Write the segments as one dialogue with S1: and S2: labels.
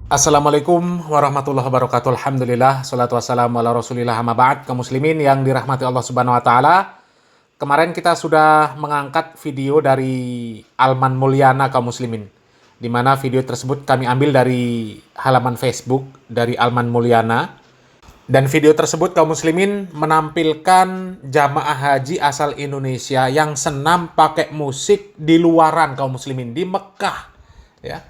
S1: Assalamualaikum warahmatullahi wabarakatuh. Alhamdulillah, salatu wassalamu ala rasulillah amma ba'd. Kaum muslimin yang dirahmati Allah subhanahu wa ta'ala. Kemarin kita sudah mengangkat video dari Alman Mulyana kaum muslimin. Di mana video tersebut kami ambil dari halaman Facebook dari Alman Mulyana. Dan video tersebut kaum muslimin menampilkan jamaah haji asal Indonesia yang senam pakai musik di luaran kaum muslimin di Mekah. Ya.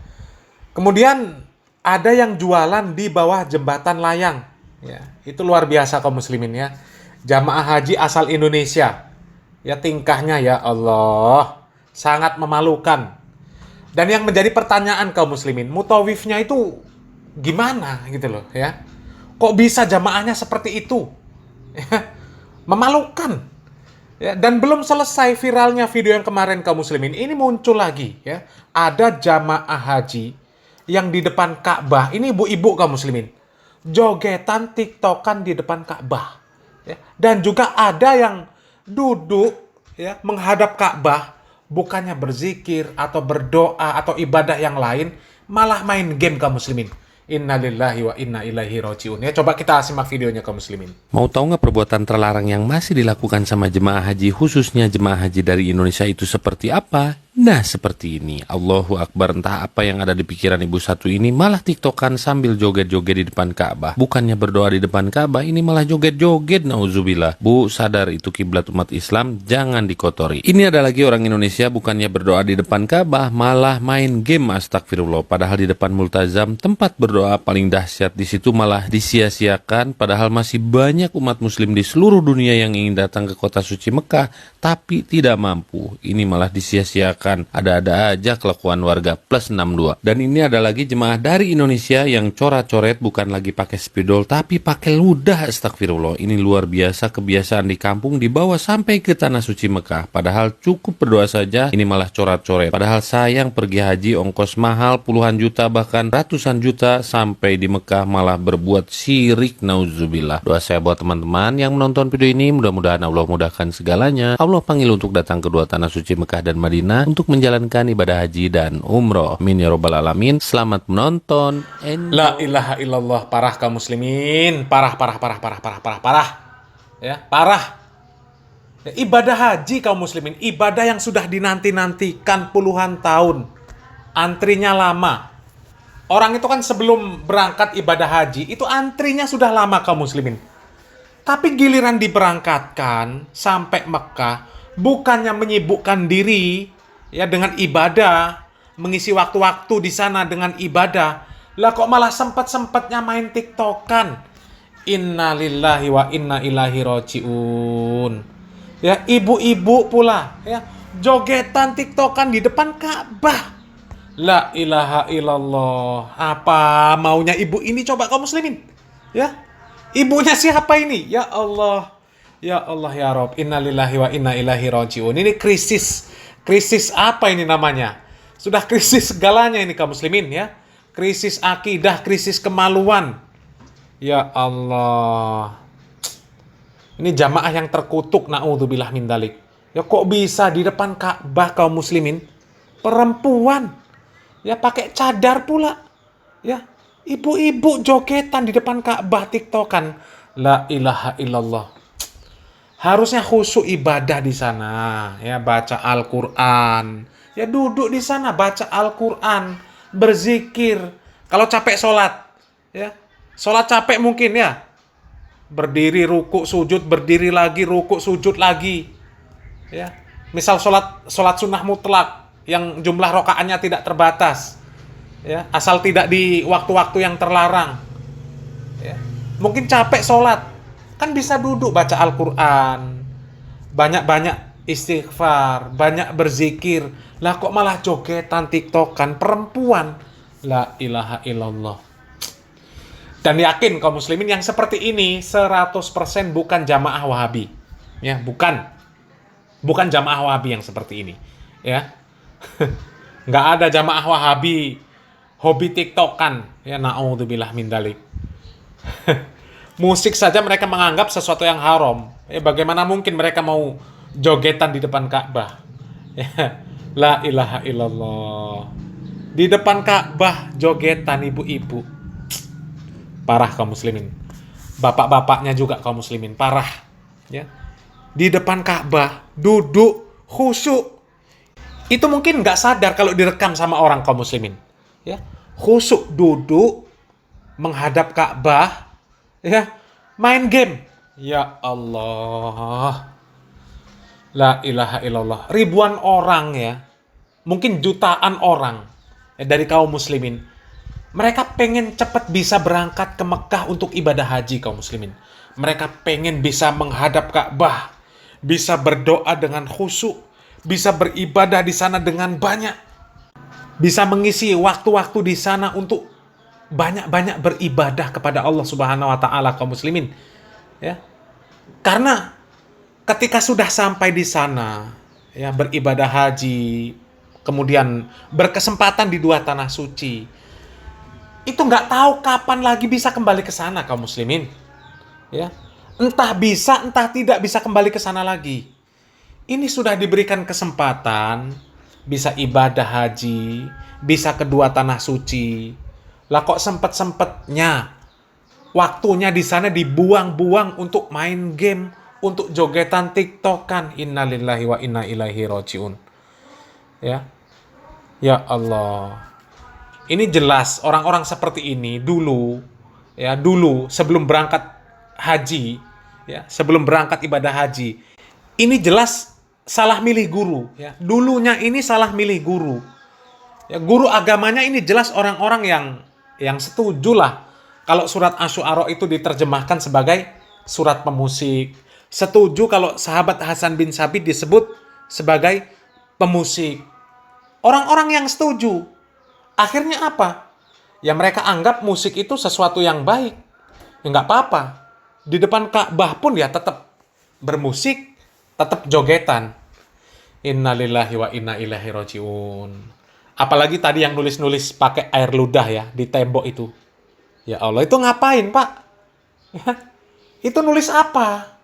S1: Kemudian ada yang jualan di bawah jembatan layang. Ya, itu luar biasa kaum muslimin ya. Jamaah haji asal Indonesia. Ya tingkahnya ya Allah, sangat memalukan. Dan yang menjadi pertanyaan kaum muslimin, mutawifnya itu gimana gitu loh ya. Kok bisa jamaahnya seperti itu? Ya, memalukan. Ya, dan belum selesai viralnya video yang kemarin kaum muslimin, ini muncul lagi ya. Ada jamaah haji yang di depan Ka'bah, ini ibu-ibu kaum muslimin, jogetan tiktokan di depan Ka'bah, ya. Dan juga ada yang duduk ya menghadap Ka'bah, bukannya berzikir atau berdoa atau ibadah yang lain, malah main game kaum muslimin. Innalillahi wa inna ilaihi rajiun. Ya, coba kita simak videonya kaum muslimin.
S2: Mau tahu nggak perbuatan terlarang yang masih dilakukan sama jemaah haji, khususnya jemaah haji dari Indonesia itu seperti apa? Nah, seperti ini. Allahu Akbar, entah apa yang ada di pikiran ibu satu ini, malah tiktokan sambil joget-joget di depan Ka'bah. Bukannya berdoa di depan Ka'bah, ini malah joget-joget, nauzubillah. Bu, sadar itu kiblat umat Islam, jangan dikotori. Ini ada lagi orang Indonesia, bukannya berdoa di depan Ka'bah, malah main game, astagfirullah. Padahal di depan multazam, tempat berdoa paling dahsyat, di situ malah disia-siakan, padahal masih banyak umat muslim di seluruh dunia yang ingin datang ke kota suci Mekah, tapi tidak mampu. Ini malah disia-siakan. Ada-ada aja kelakuan warga plus 62. Dan ini ada lagi jemaah dari Indonesia yang coret-coret, bukan lagi pakai spidol tapi pakai ludah, astagfirullah. Ini luar biasa kebiasaan di kampung dibawa sampai ke tanah suci Mekah. Padahal cukup berdoa saja, ini malah coret-coret. Padahal sayang pergi haji ongkos mahal puluhan juta bahkan ratusan juta, sampai di Mekah malah berbuat syirik, nauzubillah. Doa saya buat teman-teman yang menonton video ini, mudah-mudahan Allah mudahkan segalanya. Allah panggil untuk datang ke dua tanah suci Mekah dan Madinah untuk menjalankan ibadah haji dan umroh. Amin ya robbal alamin. Selamat menonton.
S1: La ilaha illallah. Parah kaum muslimin. Parah. Ya, parah. Ya, ibadah haji kaum muslimin, ibadah yang sudah dinanti-nantikan puluhan tahun. Antrinya lama. Orang itu kan sebelum berangkat ibadah haji, itu antrinya sudah lama kaum muslimin. Tapi giliran diberangkatkan sampai Mekah, bukannya menyibukkan diri ya dengan ibadah, mengisi waktu-waktu di sana dengan ibadah, lah kok malah sempat-sempatnya main tiktokan. Innalillahi wa inna ilaihi rajiun. Ya, ibu-ibu pula ya jogetan tiktokan di depan Ka'bah. La ilaha illallah. Apa maunya ibu ini coba kaum muslimin? Ya. Ibunya siapa ini? Ya Allah. Ya Allah ya Rob. Innalillahi wa inna ilaihi rajiun. Ini krisis. Krisis apa ini namanya? Sudah krisis segalanya ini kaum muslimin ya. Krisis akidah, krisis kemaluan. Ya Allah. Ini jamaah yang terkutuk, naudzubillah min dzalik. Ya kok bisa di depan Ka'bah kaum muslimin? Perempuan. Ya pakai cadar pula. Ya, ibu-ibu jogetan di depan Ka'bah tiktokan. La ilaha illallah. Harusnya khusyuk ibadah di sana, ya baca Al-Qur'an. Ya duduk di sana baca Al-Qur'an, berzikir. Kalau capek sholat, ya. Sholat capek mungkin ya. Berdiri ruku sujud, berdiri lagi ruku sujud lagi. Ya. Misal sholat sunnah mutlak yang jumlah rokaatnya tidak terbatas. Ya, asal tidak di waktu-waktu yang terlarang. Ya. Mungkin capek sholat, kan bisa duduk baca Al-Quran, banyak-banyak istighfar, banyak berzikir. Lah kok malah jogetan tiktokan perempuan? La ilaha illallah. Dan yakin kaum muslimin yang seperti ini 100% bukan jamaah Wahabi. Ya, bukan. Bukan jamaah Wahabi yang seperti ini. Ya. Nggak ada jamaah Wahabi hobi tiktokan. Ya, na'udzubillah min dzalik. Musik saja mereka menganggap sesuatu yang haram. Ya, bagaimana mungkin mereka mau jogetan di depan Ka'bah? Ya, la ilaha illallah. Di depan Ka'bah jogetan ibu-ibu. Parah kaum muslimin. Bapak-bapaknya juga kaum muslimin, parah. Ya. Di depan Ka'bah duduk khusyuk. Itu mungkin nggak sadar kalau direkam sama orang kaum muslimin. Ya. Khusyuk duduk menghadap Ka'bah, ya, main game. Ya Allah. La ilaha illallah. Ribuan orang ya. Mungkin jutaan orang ya, dari kaum muslimin. Mereka pengen cepat bisa berangkat ke Mekah untuk ibadah haji kaum muslimin. Mereka pengen bisa menghadap Ka'bah, bisa berdoa dengan khusyuk, bisa beribadah di sana dengan banyak, bisa mengisi waktu-waktu di sana untuk banyak-banyak beribadah kepada Allah Subhanahu wa taala kaum muslimin. Ya. Karena ketika sudah sampai di sana, ya, beribadah haji, kemudian berkesempatan di dua tanah suci, itu nggak tahu kapan lagi bisa kembali ke sana kaum muslimin. Ya. Entah bisa, entah tidak bisa kembali ke sana lagi. Ini sudah diberikan kesempatan, bisa ibadah haji, bisa kedua tanah suci. Lah kok sempet-sempetnya waktunya di sana dibuang-buang untuk main game, untuk jogetan TikTokan. Innalillahi wa inna ilaihi rajiun. Ya. Ya Allah. Ini jelas orang-orang seperti ini dulu sebelum berangkat haji, ya, sebelum berangkat ibadah haji, ini jelas salah milih guru, ya. Dulunya ini salah milih guru. Ya, guru agamanya ini jelas orang-orang yang setuju lah kalau surat Asy-Syu'ara itu diterjemahkan sebagai surat pemusik. Setuju kalau sahabat Hasan bin Sabit disebut sebagai pemusik. Orang-orang yang setuju. Akhirnya apa? Ya mereka anggap musik itu sesuatu yang baik. Ya nggak apa-apa. Di depan Ka'bah pun ya tetap bermusik, tetap jogetan. Innalillahi wa inna ilaihi rajiun. Apalagi tadi yang nulis-nulis pakai air ludah ya di tembok itu. Ya Allah, itu ngapain, Pak? Ya, itu nulis apa?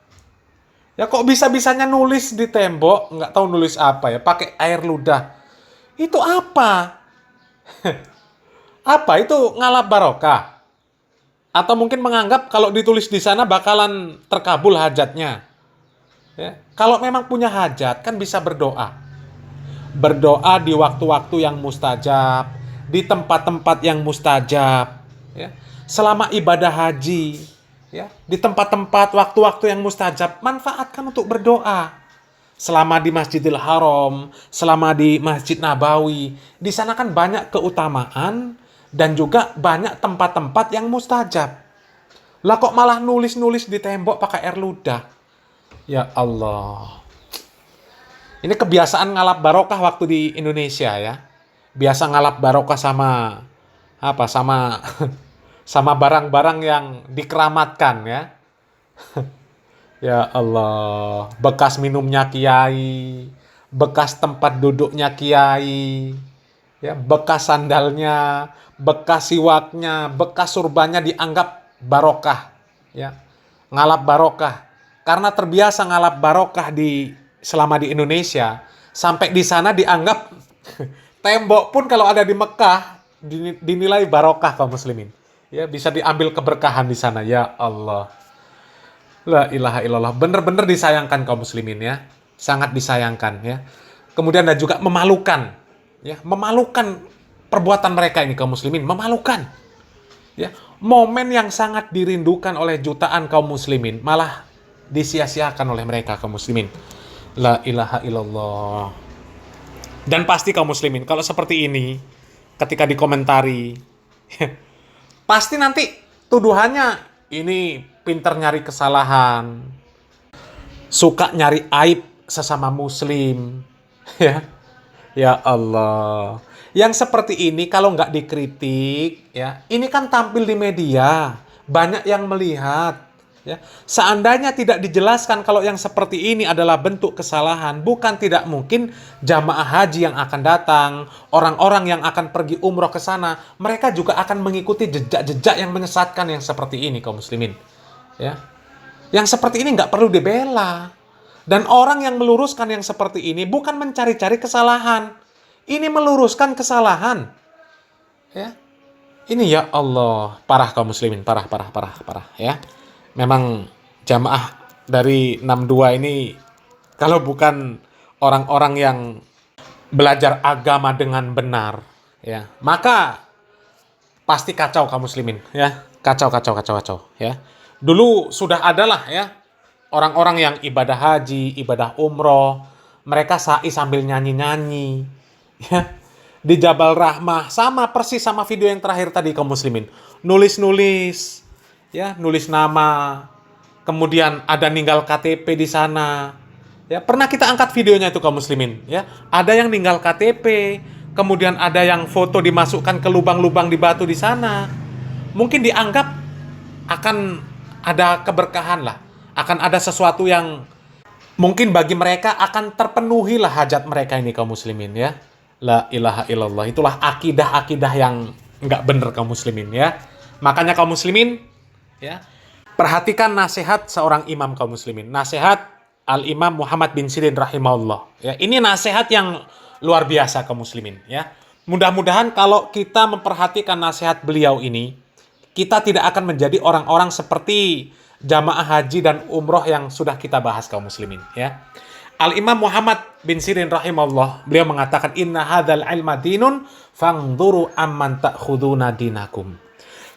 S1: Ya kok bisa-bisanya nulis di tembok, nggak tahu nulis apa ya, pakai air ludah. Itu apa? Apa itu ngalap barokah? Atau mungkin menganggap kalau ditulis di sana bakalan terkabul hajatnya. Ya. Kalau memang punya hajat kan bisa berdoa. Berdoa di waktu-waktu yang mustajab, di tempat-tempat yang mustajab, ya. Selama ibadah haji, ya, di tempat-tempat waktu-waktu yang mustajab, manfaatkan untuk berdoa. Selama di Masjidil Haram, selama di Masjid Nabawi, di sana kan banyak keutamaan dan juga banyak tempat-tempat yang mustajab. Lah kok malah nulis-nulis di tembok pakai air ludah? Ya Allah. Ini kebiasaan ngalap barokah waktu di Indonesia ya. Biasa ngalap barokah sama apa? Sama barang-barang yang dikeramatkan ya. Ya Allah, bekas minumnya kiai, bekas tempat duduknya kiai, ya, bekas sandalnya, bekas siwaknya, bekas surbannya dianggap barokah, ya, ngalap barokah. Karena terbiasa ngalap barokah selama di Indonesia, sampai di sana dianggap tembok pun kalau ada di Mekah dinilai barokah kaum muslimin. Ya, bisa diambil keberkahan di sana. Ya Allah. La ilaha illallah. Bener-bener disayangkan kaum muslimin ya. Sangat disayangkan ya. Kemudian dan juga memalukan. Ya, memalukan perbuatan mereka ini kaum muslimin. Memalukan. Ya, momen yang sangat dirindukan oleh jutaan kaum muslimin malah disia-siakan oleh mereka kaum muslimin. La ilaha illallah. Dan pasti kaum muslimin kalau seperti ini ketika dikomentari pasti nanti tuduhannya ini pinter nyari kesalahan, suka nyari aib sesama muslim, ya, ya Allah. Yang seperti ini kalau nggak dikritik, ya, ini kan tampil di media, banyak yang melihat, ya. Seandainya tidak dijelaskan kalau yang seperti ini adalah bentuk kesalahan, bukan tidak mungkin jamaah haji yang akan datang, orang-orang yang akan pergi umroh ke sana, mereka juga akan mengikuti jejak-jejak yang menyesatkan yang seperti ini kaum muslimin. Ya. Yang seperti ini nggak perlu dibela. Dan orang yang meluruskan yang seperti ini bukan mencari-cari kesalahan. Ini meluruskan kesalahan. Ya. Ini ya Allah, parah kaum muslimin, parah, ya. Memang jamaah dari 62 ini kalau bukan orang-orang yang belajar agama dengan benar, ya, maka pasti kacau kaum muslimin, ya. Kacau, ya. Dulu sudah adalah ya orang-orang yang ibadah haji, ibadah umroh, mereka sa'i sambil nyanyi-nyanyi, ya. Di Jabal Rahmah sama persis sama video yang terakhir tadi kaum muslimin. Nulis-nulis, ya, nulis nama, kemudian ada ninggal KTP di sana. Ya, pernah kita angkat videonya itu kaum muslimin, ya. Ada yang ninggal KTP, kemudian ada yang foto dimasukkan ke lubang-lubang di batu di sana. Mungkin dianggap akan ada keberkahan lah, akan ada sesuatu yang mungkin bagi mereka akan terpenuhi lah hajat mereka ini kaum muslimin, ya. La ilaha illallah. Itulah akidah-akidah yang nggak bener kaum muslimin, ya. Makanya kaum muslimin, ya, perhatikan nasihat seorang imam kaum muslimin. Nasihat Al-Imam Muhammad bin Sirin rahimahullah. Ya, ini nasihat yang luar biasa kaum muslimin, ya. Mudah-mudahan kalau kita memperhatikan nasihat beliau ini, kita tidak akan menjadi orang-orang seperti jamaah haji dan umroh yang sudah kita bahas kaum muslimin, ya. Al-Imam Muhammad bin Sirin rahimahullah, beliau mengatakan inna hadzal ilma dinun fangduru amman ta'khuduna dinakum.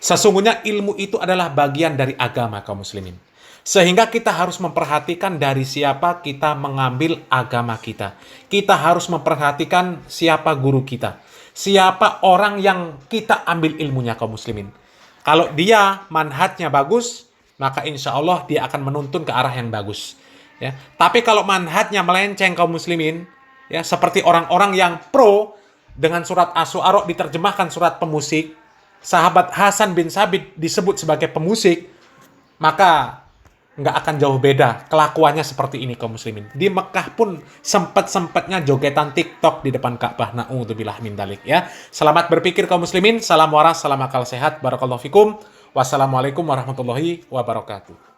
S1: Sesungguhnya ilmu itu adalah bagian dari agama kaum muslimin. Sehingga kita harus memperhatikan dari siapa kita mengambil agama kita. Kita harus memperhatikan siapa guru kita. Siapa orang yang kita ambil ilmunya kaum muslimin. Kalau dia manhajnya bagus, maka insya Allah dia akan menuntun ke arah yang bagus. Ya. Tapi kalau manhajnya melenceng kaum muslimin, ya, seperti orang-orang yang pro dengan surat Asy-Syu'ara diterjemahkan surat pemusik, sahabat Hasan bin Sabit disebut sebagai pemusik, maka nggak akan jauh beda kelakuannya seperti ini kaum muslimin. Di Mekah pun sempat-sempatnya jogetan TikTok di depan Ka'bah. Na'udzubillah min dzalik, ya. Selamat berpikir kaum muslimin. Salam waras, salam akal sehat. Barakallahu fikum. Wassalamualaikum warahmatullahi wabarakatuh.